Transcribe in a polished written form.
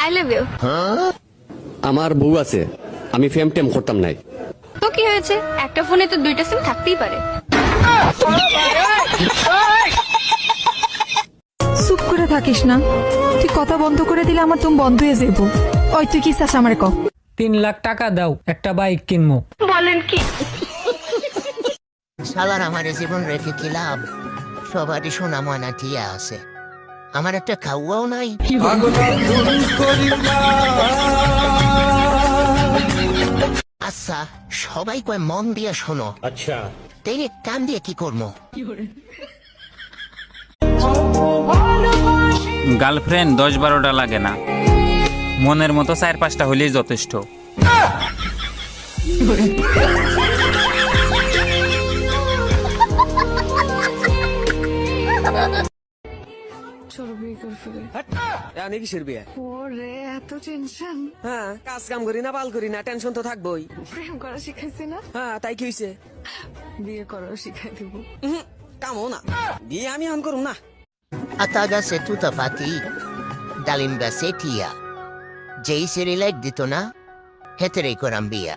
I love you. আমার বউ আছে, আমি ফেম টেম করতাম নাই। তো কি হয়েছে, একটা ফোনে তো দুইটা সিম থাকতেই পারে। চুপ করে থাকিস না, তুই কথা বন্ধ করে দিলে আমার তুমি বন্ধ হয়ে যাবো। ওই তুই কি চাস আমারে ক? 3 লাখ টাকা দাও, একটা বাইক কিনবো। বলেন কি? শালার আমার জীবন রেখে কি লাভ? সবারই সোনা ময়না টিয়া আছে, আমার একটা খাওয়াও নাই। আচ্ছা সবাই কয় মন দিয়ে শোনো, আচ্ছা তেরে কান দিয়ে কি করবো? গার্লফ্রেন্ড 10-12টা লাগে না, মনের মতো 4-5টা হলেই যথেষ্ট। এত টেনশন। হ্যাঁ, কাজ কাম করি না, বাল করি না, টেনশন তো থাকবোই। প্রেম করা শিখাইছি না, হ্যাঁ, তাই কি হয়েছে? বিয়ে করাও শিখাই দিব। কামও না, বিয়ে আমি অন করুম না। আতা গাছে তুতা পাতি, ডালিম গাছে টিয়া, যেই সেরি লাইট দিত না হেতেরেই করাম বিয়া।